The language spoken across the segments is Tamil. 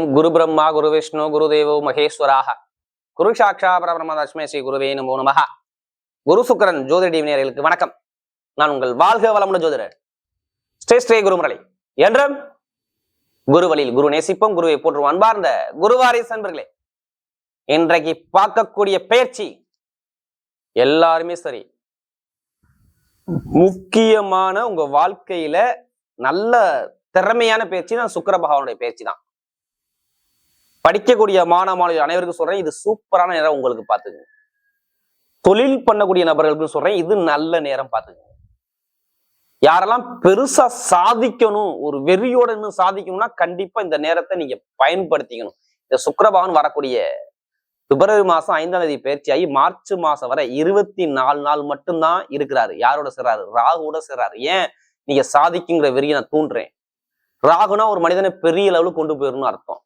ஓம் குரு பிரம்மா குரு விஷ்ணு குரு தேவோ மகேஸ்வராக குரு சாட்சா பரபிரம்ம தஸ்மை ஸ்ரீ குருவே நமோ நமஹ. குரு சுக்கிரன் ஜோதிட நேயர்களுக்கு வணக்கம். நான் உங்கள் வாழ்க வளமுடன் ஜோதிடர் ஸ்ரீ குருமுரளி. என்றும் குரு வழியில் குரு நேசிப்போம், குருவை போற்றுவோம். அன்பார்ந்த குருவாரிஸ் நண்பர்களே, இன்றைக்கு பார்க்கக்கூடிய பயிற்சி எல்லாருமே சரி, முக்கியமான உங்க வாழ்க்கையில நல்ல திறமையான பயிற்சி தான் சுக்கிர பகவானுடைய பயிற்சி தான். படிக்கக்கூடிய மாணவர்கள் அனைவருக்கும் சொல்றேன், இது சூப்பரான நேரம் உங்களுக்கு பார்த்துக்குங்க. தொழில் பண்ணக்கூடிய நபர்களுக்கு சொல்றேன், இது நல்ல நேரம் பார்த்துக்குங்க. யாரெல்லாம் பெருசா சாதிக்கணும், ஒரு வெறியோட இன்னும் சாதிக்கணும்னா கண்டிப்பா இந்த நேரத்தை நீங்க பயன்படுத்திக்கணும். இந்த சுக்கிர பகவான் வரக்கூடிய பிப்ரவரி மாசம் 5ஆம் தேதி பயிற்சியாகி மார்ச் மாசம் வரை 24 நாள் மட்டும்தான் இருக்கிறாரு. யாரோட சேர்றாரு? ராகுவோட சேர்றாரு. ஏன் நீங்க சாதிக்குங்கிற வெறியை நான் தூண்டுறேன். ராகுனா ஒரு மனிதனை பெரிய லெவலுக்கு கொண்டு போயிடணும்னு அர்த்தம்.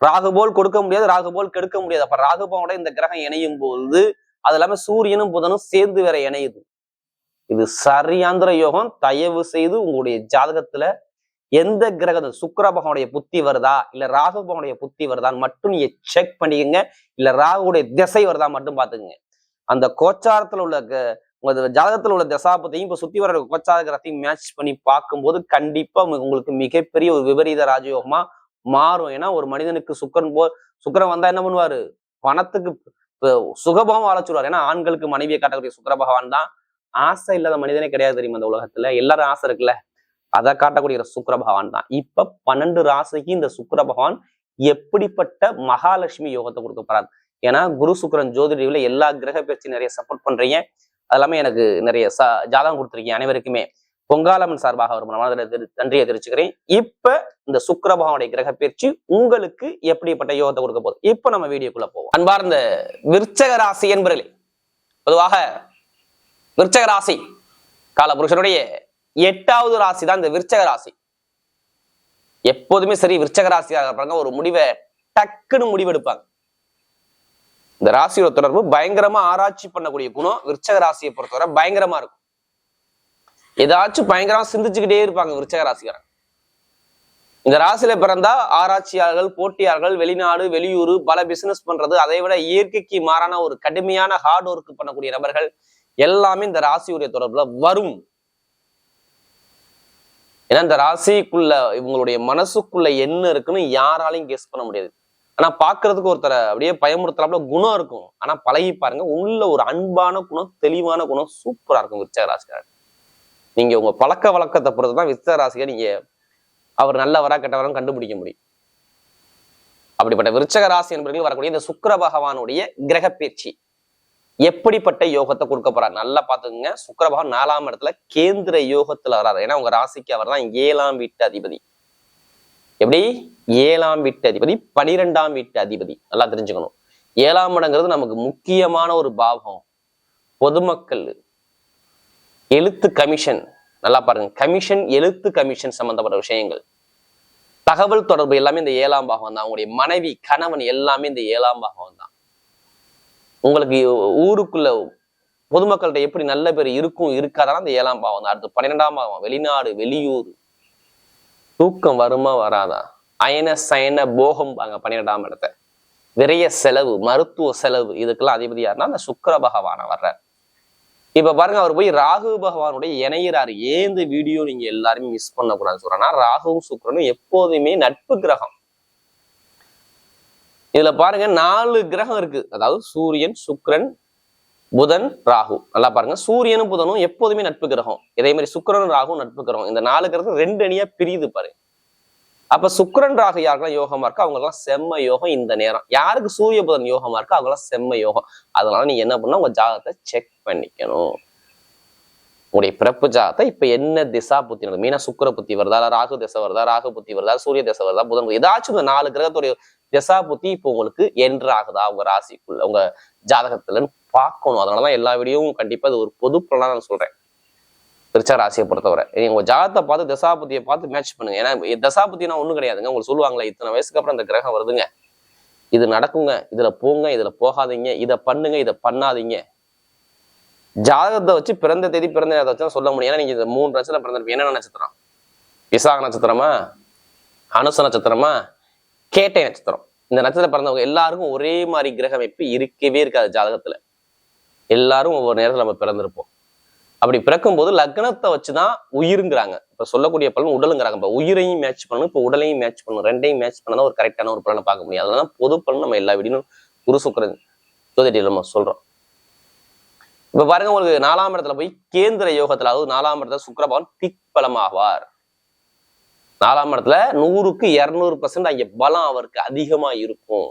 ராகு போல் கொடுக்க முடியாது, ராகு போல் கெடுக்க முடியாது. அப்ப ராகுபோட இந்த கிரகம் இணையும் போது அது இல்லாம சூரியனும் புதனும் சேர்ந்து வேற இணையுது. இது சரியாந்திர யோகம். தயவு செய்து உங்களுடைய ஜாதகத்துல எந்த கிரகம் சுக்கிர பகவானுடைய புத்தி வருதா இல்ல ராகு பகவானுடைய புத்தி வருதான்னு மட்டும் நீங்க செக் பண்ணிக்கங்க. இல்ல ராகுடைய திசை வருதா மட்டும் பாத்துக்கங்க. அந்த கோச்சாரத்துல உள்ள உங்க ஜாதகத்துல உள்ள தசாபத்தையும் இப்ப சுத்தி வர கோச்சார கிரகத்தையும் மேட்ச் பண்ணி பார்க்கும்போது கண்டிப்பா உங்களுக்கு மிகப்பெரிய ஒரு விபரீத ராஜயோகமா மாறும். ஏன்னா ஒரு மனிதனுக்கு சுக்கிரன் வந்தா என்ன பண்ணுவாரு? பணத்துக்கு சுகபம் வாழச்சுடுவார். ஏன்னா ஆண்களுக்கு மனைவியை காட்டக்கூடிய சுக்கிர பகவான் தான். ஆசை இல்லாத மனிதனே கிடையாது தெரியுமா இந்த உலகத்துல. எல்லாரும் ஆசை இருக்குல்ல, அதை காட்டக்கூடிய சுக்கிர பகவான் தான். இப்ப 12 ராசிக்கு இந்த சுக்கிர பகவான் எப்படிப்பட்ட மகாலட்சுமி யோகத்தை கொடுக்க போறாரு. ஏன்னா குரு சுக்கிரன் ஜோதிடத்துல எல்லா கிரக பயிற்சி நிறைய சப்போர்ட் பண்றீங்க. அது எல்லாமே எனக்கு நிறைய ஜாதகம் கொடுத்துருக்கீங்க. அனைவருக்குமே பொங்காலம்மன் சார்பாக ஒரு நன்றியை தெரிவிச்சுக்கிறேன். இப்ப இந்த சுக்கிர பகவானுடைய கிரக பயிற்சி உங்களுக்கு எப்படிப்பட்ட யோகத்தை கொடுக்க போகுது இப்ப நம்ம வீடியோக்குள்ள போவோம். அன்பார்ந்த விருச்சக ராசி என்பர்களே, பொதுவாக விருச்சக ராசி காலபுருஷனுடைய 8வது ராசி தான் இந்த விருச்சக ராசி. எப்போதுமே சரி, விருச்சக ராசியாக இருப்பாங்க, ஒரு முடிவை டக்குன்னு முடிவெடுப்பாங்க. இந்த ராசியோட தொடர்பு பயங்கரமா ஆராய்ச்சி பண்ணக்கூடிய குணம் விருச்சக ராசியை பொறுத்தவரை பயங்கரமா இருக்கும். ஏதாச்சும் பயங்கரமா சிந்திச்சுக்கிட்டே இருப்பாங்க விருச்சக ராசிக்காரன். இந்த ராசியில பிறந்தா ஆராய்ச்சியாளர்கள், போட்டியாளர்கள், வெளிநாடு வெளியூர் பல பிசினஸ் பண்றது, அதை விட இயற்கைக்கு மாறான ஒரு கடுமையான ஹார்ட் ஒர்க் பண்ணக்கூடிய நபர்கள் எல்லாமே இந்த ராசியுடைய தொடர்புல வரும். ஏன்னா இந்த ராசிக்குள்ள இவங்களுடைய மனசுக்குள்ள என்ன இருக்குன்னு யாராலையும் கெஸ் பண்ண முடியாது. ஆனா பாக்குறதுக்கு ஒருத்தரை அப்படியே பயமுறுத்தலாப்புல குணம் இருக்கும். ஆனா பழகி பாருங்க, உள்ள ஒரு அன்பான குணம், தெளிவான குணம் சூப்பரா இருக்கும் விருச்சக ராசிக்காரர். நீங்க உங்க பழக்க வழக்கத்தை பொறுத்துதான் விருச்சக ராசியை நீங்க அவர் நல்லவரா கெட்டவரா கண்டுபிடிக்க முடியும். அப்படிப்பட்ட விருச்சக ராசி என்பவர்கள் வரக்கூடிய இந்த சுக்கிர பகவானுடைய கிரக பயிற்சி எப்படிப்பட்ட யோகத்தை கொடுக்க போறாரு நல்லா பாத்துக்கோங்க. சுக்கிர பகவான் 4ஆம் இடத்துல கேந்திர யோகத்துல வராது. ஏன்னா உங்க ராசிக்கு அவர் தான் 7ஆம் வீட்டு அதிபதி. எப்படி? 7ஆம் வீட்டு அதிபதி, 12ஆம் வீட்டு அதிபதி. நல்லா தெரிஞ்சுக்கணும். 7ஆம் இடங்கிறது நமக்கு முக்கியமான ஒரு பாவம். பொதுமக்கள், எழுத்து கமிஷன், நல்லா பாருங்க, கமிஷன், எழுத்து கமிஷன் சம்பந்தப்பட்ட விஷயங்கள், தகவல் தொடர்பு எல்லாமே இந்த 7ஆம் பாகம் தான். உங்களுடைய மனைவி, கணவன் எல்லாமே இந்த 7ஆம் பாகம் தான். உங்களுக்கு ஊருக்குள்ள பொதுமக்கள்கிட்ட எப்படி நல்ல பேர் இருக்கும் இருக்காதான் இந்த 7ஆம் பாவம் தான். அடுத்து 12ஆம் பாவம், வெளிநாடு வெளியூர், தூக்கம் வருமா வராதா, அயன சயன போகம் பாங்க 12ஆம் இடத்த, விரைய செலவு, மருத்துவ செலவு, இதுக்கெல்லாம் அதிபதி யாருன்னா அந்த சுக்கிர பகவான வர்றார். இப்ப பாருங்க, அவர் போய் ராகு பகவானுடைய இணையிறாரு. ஏன் இந்த வீடியோ நீங்க எல்லாருமே மிஸ் பண்ணக்கூடாதுன்னு சொல்றேன்னா, ராகுவும் சுக்கிரனும் எப்போதுமே நட்பு கிரகம். இதுல பாருங்க 4 கிரகம் இருக்கு. அதாவது சூரியன், சுக்கிரன், புதன், ராகு. நல்லா பாருங்க, சூரியனும் புதனும் எப்போதுமே நட்பு கிரகம். இதே மாதிரி சுக்கிரனும் ராகும் நட்பு கிரகம். இந்த 4 கிரகம் 2 அணியா பிரியுது பாரு. அப்ப சுக்கிரன் ராகு யாருக்கெல்லாம் யோகமா இருக்கோ அவங்களுக்கெல்லாம் செம்ம யோகம் இந்த நேரம். யாருக்கு சூரிய புதன் யோகமா இருக்கோ அவங்களாம் செம்ம யோகம். அதனால நீங்க என்ன பண்ணா உங்க ஜாதகத்தை செக் பண்ணிக்கணும். உங்களுடைய பிறப்பு ஜாதகத்தை இப்ப என்ன திசா புத்தி நடக்குது, மீனா சுக்கிர புத்தி வருதா, ராகு திசை வருதா, ராகு புத்தி வருதா, சூரிய திசை வருதா, புதன், ஏதாச்சும் இந்த 4 கிரகத்துடைய திசா புத்தி இப்போ உங்களுக்கு என்றாகுதா உங்க ராசிக்குள்ள உங்க ஜாதகத்துலன்னு பார்க்கணும். அதனாலதான் எல்லா வீடியோவும் கண்டிப்பா இது ஒரு பொது பலனா நான் சொல்றேன். விருச்சக ராசியை பொறுத்தவரை நீங்க உங்க ஜாதகத்தை பார்த்து தசாபுத்தியை பார்த்து மேட்ச் பண்ணுங்க. ஏன்னா தசாபுத்தினா ஒண்ணும் கிடையாதுங்க. உங்களுக்கு சொல்லுவாங்களே, இத்தனை வயசுக்கு அப்புறம் இந்த கிரகம் வருதுங்க, இது நடக்குங்க, இதுல போங்க, இதுல போகாதீங்க, இதை பண்ணுங்க, இதை பண்ணாதீங்க. ஜாதகத்தை வச்சு பிறந்த தேதி பிறந்த நேரத்தை வச்சு சொல்ல முடியும். ஏன்னா நீங்க இந்த 3 நட்சத்திரம் பிறந்திருப்பீங்க. என்னென்ன நட்சத்திரம்? விசாக நட்சத்திரமா, அனுச நட்சத்திரமா, கேட்டை நட்சத்திரம். இந்த நட்சத்திரம் பிறந்தவங்க எல்லாருக்கும் ஒரே மாதிரி கிரக அமைப்பு இருக்கவே இருக்காது ஜாதகத்துல. எல்லாரும் ஒவ்வொரு நேரத்துல நம்ம பிறந்திருப்போம். அப்படி பிறக்கும் போது லக்னத்தை வச்சுதான் உயிருங்கிறாங்க. இப்ப சொல்லக்கூடிய பலன் உடலுங்கிறாங்க. இப்ப உயிரையும் மேட்ச் பண்ணணும், இப்ப உடலையும் மேட்ச் பண்ணணும், ரெண்டையும் மேட்ச் பண்ணதான் ஒரு கரெக்டான ஒரு பலனை பார்க்க முடியும். அதனால பொது பலன் நம்ம எல்லா வீடியும் குரு சுக்கிரன் ஜோதிடத்தில் நம்ம சொல்றோம். இப்ப பாருங்க, உங்களுக்கு 4ஆம் இடத்துல போய் கேந்திர யோகத்துல, அதாவது 4ஆம் இடத்துல சுக்கிரபகவான் திக் பலமாவார். 4ஆம் இடத்துல 100க்கு 200% அங்க பலம் அவருக்கு அதிகமா இருக்கும்.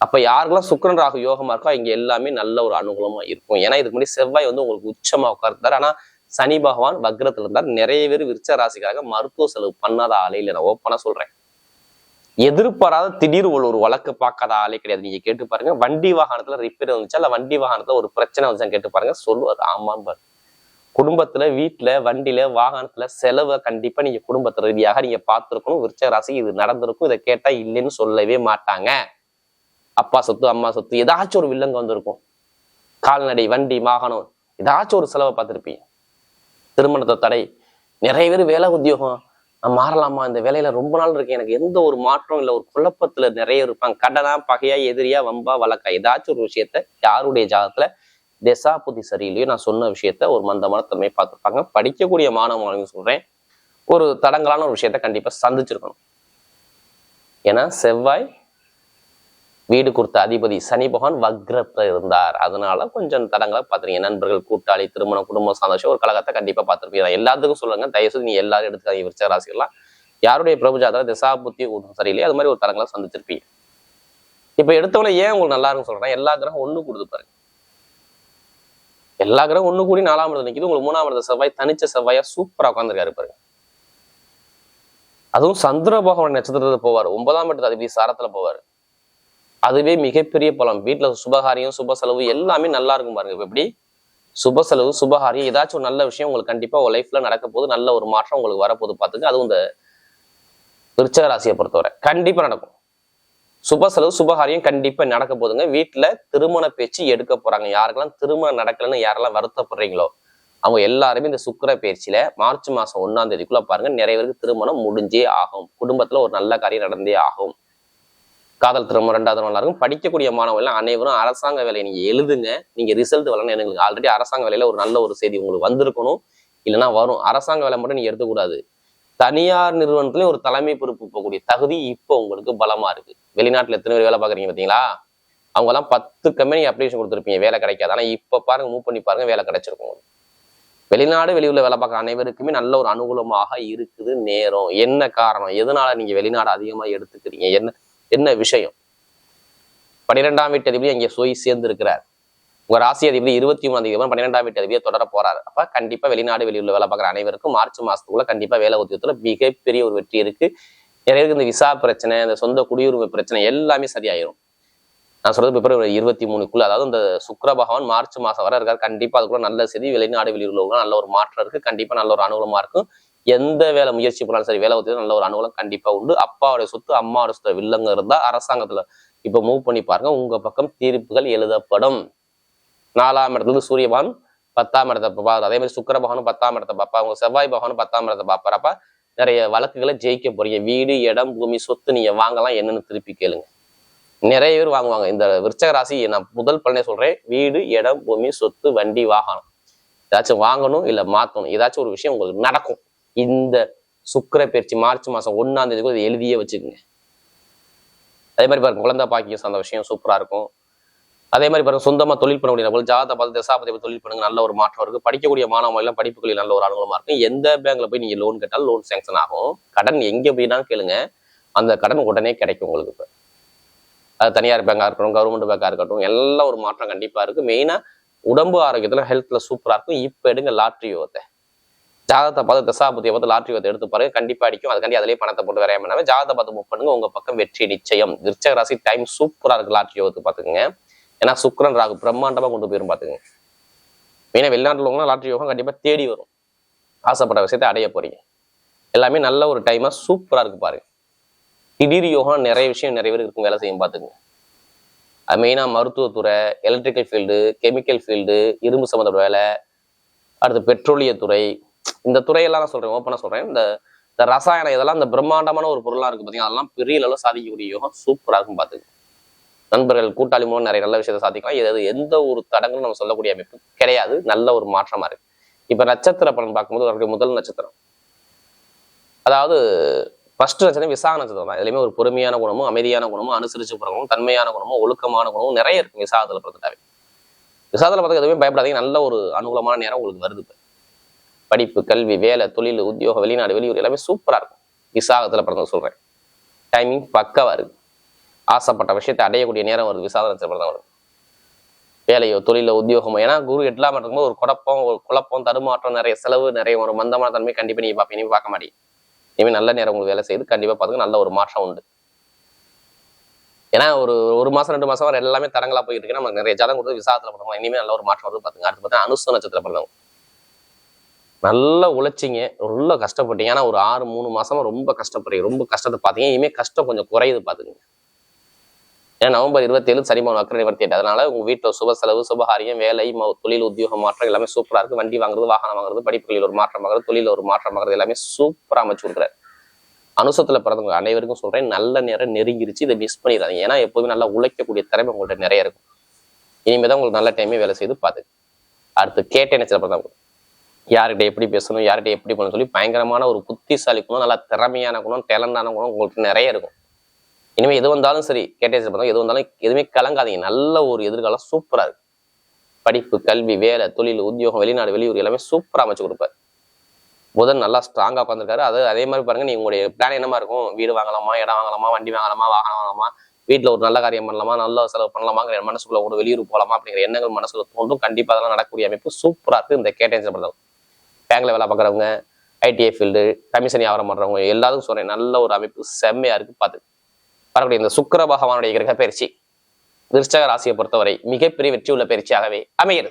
அப்ப யாருக்கெல்லாம் சுக்கிரன் ராகு யோகமா இருக்கோ இங்க எல்லாமே நல்ல ஒரு அனுகூலமா இருக்கும். ஏன்னா இதுக்கு முன்னாடி செவ்வாய் வந்து உங்களுக்கு உச்சமா உட்கார்ந்தார். ஆனா சனி பகவான் வக்ரத்துல இருந்தார். நிறைய பேர் விருச்ச ராசிக்காக மருத்துவ செலவு பண்ணாத ஆளே இல்லை. நான் ஓப்பனா சொல்றேன். எதிர்பாராத திடீர் ஒரு வழக்கு பார்க்காத ஆளே கிடையாது. நீங்க கேட்டு பாருங்க, வண்டி வாகனத்துல ரிப்பேர் வந்துச்சா இல்ல வண்டி வாகனத்துல ஒரு பிரச்சனை வந்துச்சான்னு கேட்டு பாருங்க, சொல்லுவாரு ஆமாம் பாரு. குடும்பத்துல, வீட்டுல, வண்டியில, வாகனத்துல செலவை கண்டிப்பா நீங்க குடும்பத்து ரீதியாக நீங்க பார்த்திருக்கணும். விருச்ச ராசி இது நடந்திருக்கும். இதை கேட்டா இல்லைன்னு சொல்லவே மாட்டாங்க. அப்பா சொத்து, அம்மா சொத்து, ஏதாச்சும் ஒரு வில்லங்க வந்திருக்கும். கால்நடை, வண்டி, வாகனம், ஏதாச்சும் ஒரு செலவை பார்த்திருப்பீங்க. திருமணத்தை தடை, நிறைய பேர் வேலை உத்தியோகம், நான் மாறலாமா, இந்த வேலையில ரொம்ப நாள் இருக்கேன், எனக்கு எந்த ஒரு மாற்றம் இல்லை, ஒரு குழப்பத்துல நிறைய இருப்பாங்க. கடனா, பகையா, எதிரியா, வம்பா, வழக்கா, ஏதாச்சும் ஒரு விஷயத்த யாருடைய ஜாதகத்துல திசா புத்தி சரியில்லையோ நான் சொன்ன விஷயத்த ஒரு மந்தமான தன்மையை பார்த்துருப்பாங்க. படிக்கக்கூடிய மாணவர்களுக்கு சொல்றேன், ஒரு தடங்கலான ஒரு விஷயத்த கண்டிப்பா சந்திச்சிருக்கணும். ஏன்னா செவ்வாய் வீடு கொடுத்த அதிபதி சனி பகவான் வக்ரத்துல இருந்தார். அதனால கொஞ்சம் தடங்களை பார்த்துருங்க. நண்பர்கள், கூட்டாளி, திருமணம், குடும்பம் சந்தோஷம், ஒரு கழகத்தை கண்டிப்பா பார்த்துருப்பீங்க. எல்லாத்துக்கும் சொல்லுங்க, தயவுசெய்து நீ எல்லாரும் எடுத்துக்காங்க. விருச்ச ராசிகள்லாம் யாருடைய பிரபுஜாதா திசா புத்தி சரியில்லை, அது மாதிரி ஒரு தடங்களை சந்திச்சிருப்பீங்க. இப்ப எடுத்தவங்கள ஏன் உங்களுக்கு நல்லா இருக்குன்னு சொல்றேன், எல்லா கிரகம் ஒண்ணு கொடுத்து பாருங்க. எல்லா கிரகம் ஒண்ணு கூடி 4ஆம் இடத்துல நிக்குது. உங்களுக்கு 3ஆம் இடத்துல செவ்வாய் தனிச்ச செவ்வாயா சூப்பரா உட்காந்துருக்காரு பாருங்க. அதுவும் சந்திர பகவான் நட்சத்திரத்துல போவார். 9ஆம் இடத்துல அதிபதி சாரத்துல போவார். அதுவே மிகப்பெரிய பலம். வீட்டுல சுபகாரியம், சுப செலவு எல்லாமே நல்லா இருக்கும் பாருங்க. இப்ப எப்படி சுப செலவு, சுபகாரியம், ஏதாச்சும் ஒரு நல்ல விஷயம் உங்களுக்கு கண்டிப்பா உங்க லைஃப்ல நடக்க போது, நல்ல ஒரு மாற்றம் உங்களுக்கு வரப்போது பார்த்துங்க. அதுவும் இந்த விருச்சக ராசியை பொறுத்தவரை கண்டிப்பா நடக்கும். சுப செலவு, சுபகாரியம் கண்டிப்பா நடக்க போதுங்க. வீட்டுல திருமண பேச்சு எடுக்க போறாங்க. யாருக்கெல்லாம் திருமணம் நடக்கலன்னு யாரெல்லாம் வருத்தப்படுறீங்களோ அவங்க எல்லாருமே இந்த சுக்கிர பயிற்சியில மார்ச் மாசம் 1ஆம் தேதிக்குள்ள பாருங்க, நிறைய பேருக்கு திருமணம் முடிஞ்சே ஆகும். குடும்பத்துல ஒரு நல்ல காரியம் நடந்தே ஆகும். காதல் திருமணம் 2வது நல்லா இருக்கும். படிக்கக்கூடிய மாணவர்கள் அனைவரும் அரசாங்க வேலையை நீங்க எழுதுங்க. நீங்க ரிசல்ட் வரலன்னு எனக்கு ஆல்ரெடி அரசாங்க வேலையில ஒரு நல்ல ஒரு செய்தி உங்களுக்கு வந்திருக்கணும், இல்லைன்னா வரும். அரசாங்க வேலை மட்டும் நீங்க எடுத்துக்கூடாது. தனியார் நிறுவனத்துலயும் ஒரு தலைமை பொறுப்பு போகக்கூடிய தகுதி இப்போ உங்களுக்கு பலமா இருக்கு. வெளிநாட்டுல எத்தனை பேர் வேலை பாக்குறீங்க பாத்தீங்களா? அவங்க எல்லாம் 10 கம்பெனி அப்ளிகேஷன் கொடுத்துருப்பீங்க, வேலை கிடைக்காது. ஆனா இப்ப பாருங்க, மூவ் பண்ணி பாருங்க, வேலை கிடைச்சிருக்கும். வெளிநாடு, வெளியூர்ல வேலை பார்க்குற அனைவருக்குமே நல்ல ஒரு அனுகூலமாக இருக்குது நேரம். என்ன காரணம், எதனால நீங்க வெளிநாடு அதிகமா எடுத்துக்கிறீங்க, என்ன விஷயம்? 12ஆம் வீட்டு அதிபதி அங்கே போய் சேர்ந்து இருக்கிறார். உங்க ராசி அதிபதி 23ஆம் தேதி 12ஆம் வீட்டு அதிபதியை தொடர போறாரு. அப்ப கண்டிப்பா வெளிநாடு, வெளியூர்ல வேலை பார்க்குற அனைவருக்கும் மார்ச் மாசத்துக்குள்ள கண்டிப்பா வேலை உத்தியோகத்துல மிகப்பெரிய ஒரு வெற்றி இருக்கு. நிறைய பேருக்கு இந்த விசா பிரச்சனை, இந்த சொந்த குடியுரிமை பிரச்சனை எல்லாமே சரியாயிரும். நான் சொல்றது பிப்ரவரி 23க்குள்ள, அதாவது இந்த சுக்கிர பகவான் மார்ச் மாசம் வரை இருக்காரு. கண்டிப்பா அதுக்குள்ள நல்ல செய்தி. வெளிநாடு, வெளியூர்ல நல்ல ஒரு மாற்றம் இருக்கு. கண்டிப்பா நல்ல ஒரு அனுகூலமா இருக்கும். எந்த வேலை முயற்சி பண்ணாலும் சரி, வேலை உத்தியோகம் நல்ல ஒரு அனுகூலம் கண்டிப்பா உண்டு. அப்பாவுடைய சொத்து, அம்மாவோட சொத்து வில்லங்க இருந்தா அரசாங்கத்துல இப்ப மூவ் பண்ணி பாருங்க, உங்க பக்கம் தீர்ப்புகள் எழுதப்படும். 4ஆம் இடத்துல சூரிய பகவான் 10ஆம் இடத்தை பார்ப்பார். அதே மாதிரி சுக்கிர பகவானும் 10ஆம் இடத்தை பார்ப்பா. உங்க செவ்வாய் பகவானும் 10ஆம் இடத்தை பார்ப்பார். அப்ப நிறைய வழக்குகளை ஜெயிக்க போறீங்க. வீடு, இடம், பூமி, சொத்து நீங்க வாங்கலாம். என்னன்னு திருப்பி கேளுங்க. நிறைய பேர் வாங்குவாங்க. இந்த விருச்சக ராசி நான் முதல் பலனே சொல்றேன், வீடு, இடம், பூமி, சொத்து, வண்டி, வாகனம் ஏதாச்சும் வாங்கணும் இல்ல மாத்தணும், ஏதாச்சும் ஒரு விஷயம் உங்களுக்கு நடக்கும். இந்த சுக்கிர பயிற்சி மார்ச் மாசம் 1ஆம் தேதிக்கு அதை எழுதியே வச்சுக்கோங்க. அதே மாதிரி பாருங்க, குழந்தை பாக்கியம் சார்ந்த விஷயம் சூப்பரா இருக்கும். அதே மாதிரி பாருங்க, சொந்தமா தொழில் பண்ணக்கூடிய நபர்கள் ஜாதகத்தை பார்த்து தசாபதி தொழில் பண்ணுங்க, நல்ல ஒரு மாற்றம் இருக்கு. படிக்கக்கூடிய மாணவர்கள் எல்லாம் படிப்புகளில் நல்ல ஒரு அனுகூலமா இருக்கும். எந்த பேங்க்ல போய் நீங்க லோன் கேட்டாலும் லோன் சேங்ஷன் ஆகும். கடன் எங்க போய்னா கேளுங்க, அந்த கடன் உடனே கிடைக்கும் உங்களுக்கு. இப்ப அது தனியார் பேங்கா இருக்கட்டும், கவர்மெண்ட் பேங்கா இருக்கட்டும், எல்லாம் ஒரு மாற்றம் கண்டிப்பா இருக்கு. மெயினா உடம்பு ஆரோக்கியத்துல, ஹெல்த்ல சூப்பரா இருக்கும். இப்ப எடுங்க லாட்ரி யோகத்தை, ஜாதகத்தை பார்த்து தசாபதியை பார்த்து லாட்ரி யோகத்தை எடுத்து பாருங்க, கண்டிப்பா அடிக்கும். அதுக்காண்டி அதிலேயே பணத்தை போட்டு வரையாம பண்ணாம ஜாதகத்தை பார்த்து மூவ் பண்ணுங்க, உங்க பக்கம் வெற்றி நிச்சயம். விருச்சக ராசி டைம் சூப்பரா இருக்கு லாட்ரி யோகத்துக்கு பாத்துக்கோங்க. ஏன்னா சுக்கிரன் ராகு பிரம்மாண்டமா கொண்டு போயிரும் பாத்துக்கோங்க. மெயினா வெளிநாட்டுல உள்ளவங்க லாட்ரி யோகம் கண்டிப்பா தேடி வரும். ஆசைப்பட்ட விஷயத்தை அடைய போறீங்க. எல்லாமே நல்ல ஒரு டைமா சூப்பரா இருக்கு பாருங்க. திடீர் யோகம் நிறைய விஷயம் நிறைய பேருக்கு இருக்கும், வேலை செய்யும் பாத்துங்க. அது மெயினா மருத்துவத்துறை, எலக்ட்ரிக்கல் ஃபீல்டு, கெமிக்கல் ஃபீல்டு, இரும்பு சம்மந்தப்பட்ட வேலை, அடுத்து பெட்ரோலியத்துறை, இந்த துறையெல்லாம் நான் சொல்றேன், ஓப்பனா சொல்றேன். இந்த இந்த ரசாயனம் இதெல்லாம் இந்த பிரம்மாண்டமான ஒரு பொருளா இருக்கு பாத்தீங்கன்னா, அதெல்லாம் பெரிய அளவில் சாதிக்கக்கூடிய யோகம் சூப்பரா இருக்கும் பாத்துங்க. நண்பர்கள் கூட்டாளி மூலம் நிறைய நல்ல விஷயத்தை சாதிக்கலாம். இது எந்த ஒரு தடங்களும் நம்ம சொல்லக்கூடிய அமைப்பு கிடையாது. நல்ல ஒரு மாற்றமா இருக்கு. இப்ப நட்சத்திர பலன் பார்க்கும்போது அவருடைய முதல் நட்சத்திரம், அதாவது ஃபர்ஸ்ட் நட்சத்திரம் விசாக நட்சத்திரம் தான். இதுலயுமே ஒரு பொறுமையான குணமும், அமைதியான குணமும், அனுசரிச்சு போறவங்களும், தன்மையான குணமும், ஒழுக்கமான குணமும் நிறைய இருக்கு விசாகத்துல பிறந்துட்டாவே. விசாகத்துல பார்த்து எதுவுமே பயப்படாதீங்க. நல்ல ஒரு அனுகூலமான நேரம் உங்களுக்கு வருது. படிப்பு, கல்வி, வேலை, தொழில், உத்தியோகம், வெளிநாடு, வெளியூர் எல்லாமே சூப்பரா இருக்கும். விசாகத்துல பிறந்த சொல்றேன். டைமிங் பக்காவா இருக்கு. ஆசைப்பட்ட விஷயத்தை அடையக்கூடிய நேரம் வருது. விசாக நட்சத்திரம் பிறந்த வருது. வேலையோ தொழிலோ உத்தியோகமோ, ஏன்னா குரு எட்டாம் இருக்கும்போது ஒரு குழப்பம், ஒரு குழப்பம், தடுமாற்றம், நிறைய செலவு, நிறைய ஒரு மந்தமான தன்மை கண்டிப்பா நீங்க பார்ப்பீங்க. நீங்க பார்க்க மாட்டீங்க. இனிமே நல்ல நேரம் உங்களுக்கு வேலை செய்து கண்டிப்பா பார்த்துக்க நல்ல ஒரு மாற்றம் உண்டு. ஏன்னா ஒரு மாசம் 2 மாசம் வரை எல்லாமே தரங்களா போயிட்டு இருக்கு. நமக்கு நிறைய ஜாதகம் கொடுத்து விசாகத்துல பிறந்தவங்க இனிமே நல்ல ஒரு மாற்றம் வருது பாத்துங்க. அடுத்து பார்த்தா அனுச நட்சத்திரம் பிறந்தவங்க நல்லா உழைச்சிங்க, ரொம்ப கஷ்டப்பட்டீங்க. ஏன்னா ஒரு 3 மாசமா ரொம்ப கஷ்டப்படுறீங்க. ரொம்ப கஷ்டத்தை பார்த்தீங்க. இனிமே கஷ்டம் கொஞ்சம் குறையுது பாத்துக்கங்க. ஏன்னா நவம்பர் 27 சனிமன் வக்கர நிவர்த்தி. அதனால உங்க வீட்டுல சுப செலவு, சுபகாரியம், வேலை, தொழில், உத்தியோக மாற்றம் எல்லாமே சூப்பரா இருக்கு. வண்டி வாங்குறது, வாகனம் வாங்குறது, படிப்புகளில் ஒரு மாற்றம் ஆகுறது, தொழில ஒரு மாற்றம் ஆகுறது எல்லாமே சூப்பரா அமைச்சு கொடுக்குறாரு. அனுசத்துல பிறந்தவங்க அனைவருக்கும் சொல்றேன், நல்ல நேரம் நெருங்கிருச்சு. இதை மிஸ் பண்ணிடாதீங்க. ஏன்னா எப்போதுமே நல்லா உழைக்கக்கூடிய திறமை உங்கள்ட்ட நிறைய இருக்கும். இனிமேதான் உங்களுக்கு நல்ல டைமே வேலை செய்து பாத்துக்கு. அடுத்து கேட்டை நட்சத்திரம் பிறந்தவங்க யார்கிட்ட எப்படி பேசணும், யார்கிட்ட எப்படி பண்ணணும் சொல்லி பயங்கரமான ஒரு புத்திசாலி குணம், நல்லா திறமையான குணம், டேலண்டான குணம் உங்களுக்கு நிறைய இருக்கும். இனிமே எது வந்தாலும் சரி, கேட்டேஜ் பார்த்தா எது வந்தாலும் எதுவுமே கலங்காதீங்க. நல்ல ஒரு எதிர்காலம் சூப்பரா இருக்கு. படிப்பு, கல்வி, வேலை, தொழில், உத்தியோகம், வெளிநாடு, வெளியூர் எல்லாமே சூப்பரா அமைச்சு கொடுப்பாரு. புதன் நல்லா ஸ்ட்ராங்கா உட்காந்துருக்காரு. அதே மாதிரி பாருங்க, நீங்க உங்களுடைய பிளான் என்னமா இருக்கும்? வீடு வாங்கலாமா, இடம் வாங்கலாமா, வண்டி வாங்கலாமா, வாகனம் வாங்கலாமா, வீட்டுல ஒரு நல்ல காரியம் பண்ணலாமா, நல்ல செலவு பண்ணலாமாங்கிற மனசுக்குள்ள ஒரு வெளியூர் போகலாமா அப்படிங்கிற எண்ணங்கள் மனசுல தோன்றும். கண்டிப்பா அதெல்லாம் நடக்கக்கூடிய அமைப்பு சூப்பரா இருக்கு. இந்த கேட்டேஜ் பண்ணவங்க, பேங்க்ல வேலை பார்க்குறவங்க, ஐடிஐ ஃபீல்டு, கமிஷன் வியாபாரம் பண்றவங்க எல்லாத்துக்கும் சொல்றேன், நல்ல ஒரு அமைப்பு செம்மையா இருக்கு. பாத்து வரக்கூடிய இந்த சுக்கிர பகவானுடைய கிரக பயிற்சி விருச்சக ராசியை பொறுத்தவரை மிகப்பெரிய வெற்றி உள்ள பயிற்சியாகவே அமைகிறது.